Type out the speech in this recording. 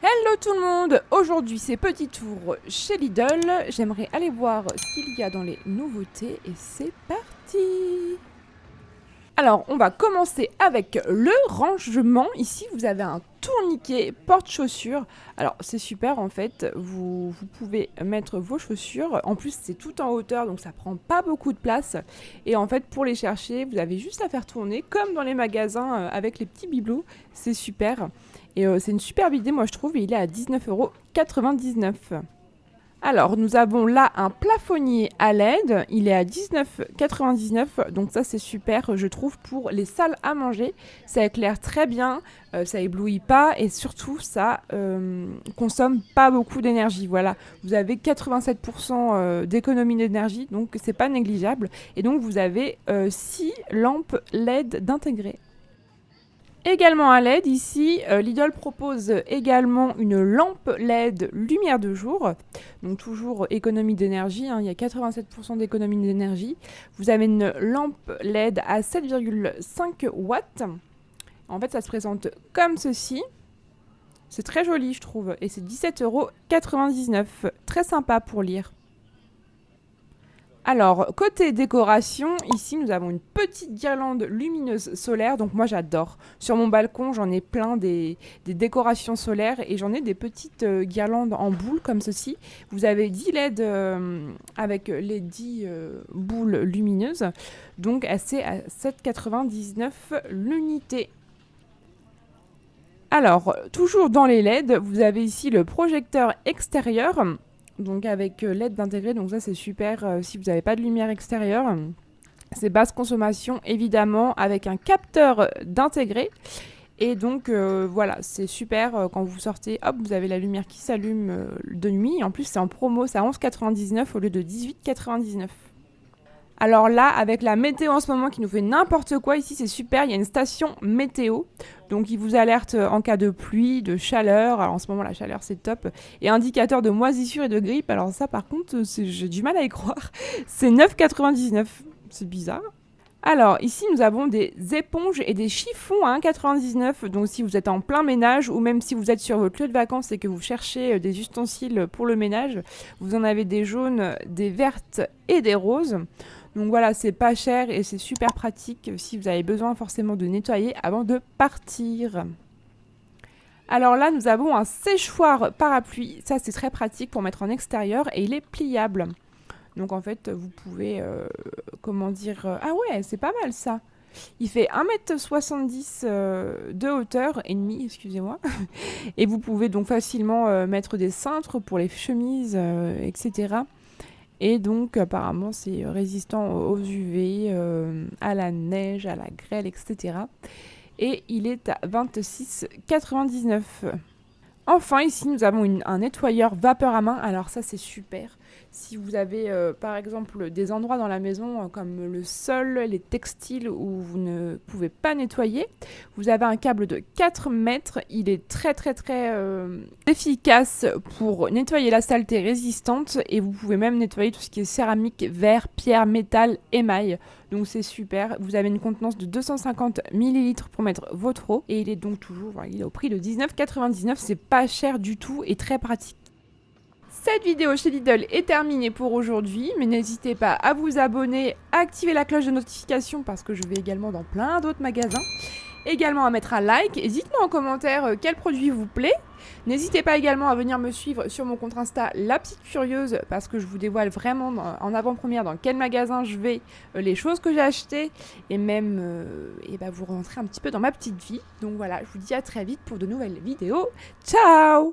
Hello tout le monde! Aujourd'hui c'est petit tour chez Lidl. J'aimerais aller voir ce qu'il y a dans les nouveautés et c'est parti! Alors on va commencer avec le rangement. Ici vous avez un tourniquet porte-chaussures. Alors c'est super en fait, vous pouvez mettre vos chaussures. En plus c'est tout en hauteur donc ça prend pas beaucoup de place. Et en fait pour les chercher vous avez juste à faire tourner comme dans les magasins avec les petits bibelots. C'est super. Et c'est une superbe idée moi je trouve et il est à 19,99 €. Alors, nous avons là un plafonnier à LED, il est à 19,99 €, donc ça c'est super, je trouve, pour les salles à manger. Ça éclaire très bien, ça éblouit pas et surtout ça consomme pas beaucoup d'énergie. Voilà, vous avez 87% d'économie d'énergie, donc c'est pas négligeable. Et donc vous avez 6 lampes LED d'intégrer. Également à LED, ici, Lidl propose également une lampe LED lumière de jour. Donc toujours économie d'énergie, hein, il y a 87% d'économie d'énergie. Vous avez une lampe LED à 7,5 watts. En fait, ça se présente comme ceci. C'est très joli, je trouve. Et c'est 17,99 €. Très sympa pour lire. Alors, côté décoration, ici nous avons une petite guirlande lumineuse solaire, donc moi j'adore. Sur mon balcon, j'en ai plein des décorations solaires et j'en ai des petites guirlandes en boule comme ceci. Vous avez 10 LED avec les 10 boules lumineuses, donc c'est à 7,99 € l'unité. Alors, toujours dans les LED, vous avez ici le projecteur extérieur. Donc avec LED d'intégrer, donc ça c'est super si vous n'avez pas de lumière extérieure. C'est basse consommation évidemment avec un capteur d'intégrer. Et donc voilà, c'est super quand vous sortez, hop, vous avez la lumière qui s'allume de nuit. En plus c'est en promo, c'est à 11,99 € au lieu de 18,99 €. Alors là, avec la météo en ce moment qui nous fait n'importe quoi, ici c'est super, il y a une station météo. Donc il vous alerte en cas de pluie, de chaleur. Alors en ce moment la chaleur c'est top. Et indicateur de moisissure et de grippe. Alors ça par contre j'ai du mal à y croire. C'est 9,99 €. C'est bizarre. Alors ici nous avons des éponges et des chiffons à 1,99 €. Donc si vous êtes en plein ménage ou même si vous êtes sur votre lieu de vacances et que vous cherchez des ustensiles pour le ménage, vous en avez des jaunes, des vertes et des roses. Donc voilà, c'est pas cher et c'est super pratique si vous avez besoin forcément de nettoyer avant de partir. Alors là, nous avons un séchoir parapluie. Ça, c'est très pratique pour mettre en extérieur et il est pliable. Donc en fait, vous pouvez, ah ouais, c'est pas mal ça. Il fait 1,70 m de hauteur et demi, excusez-moi. Et vous pouvez donc facilement mettre des cintres pour les chemises, etc. Et donc, apparemment, c'est résistant aux UV, à la neige, à la grêle, etc. Et il est à 26,99 €. Enfin, ici, nous avons un nettoyeur vapeur à main. Alors ça, c'est super. Si vous avez, par exemple, des endroits dans la maison, comme le sol, les textiles, où vous ne pouvez pas nettoyer, vous avez un câble de 4 mètres. Il est très, très, très efficace pour nettoyer la saleté résistante. Et vous pouvez même nettoyer tout ce qui est céramique, verre, pierre, métal, émail. Donc c'est super. Vous avez une contenance de 250 ml pour mettre votre eau. Et il est donc toujours, voilà, il est au prix de 19,99 €. C'est pas cher du tout et très pratique. Cette vidéo chez Lidl est terminée pour aujourd'hui, mais n'hésitez pas à vous abonner, à activer la cloche de notification parce que je vais également dans plein d'autres magasins. Également à mettre un like et dites-moi en commentaire quel produit vous plaît. N'hésitez pas également à venir me suivre sur mon compte Insta La Petite Curieuse parce que je vous dévoile vraiment en avant-première dans quel magasin je vais, les choses que j'ai achetées et même vous rentrez un petit peu dans ma petite vie. Donc voilà, je vous dis à très vite pour de nouvelles vidéos. Ciao!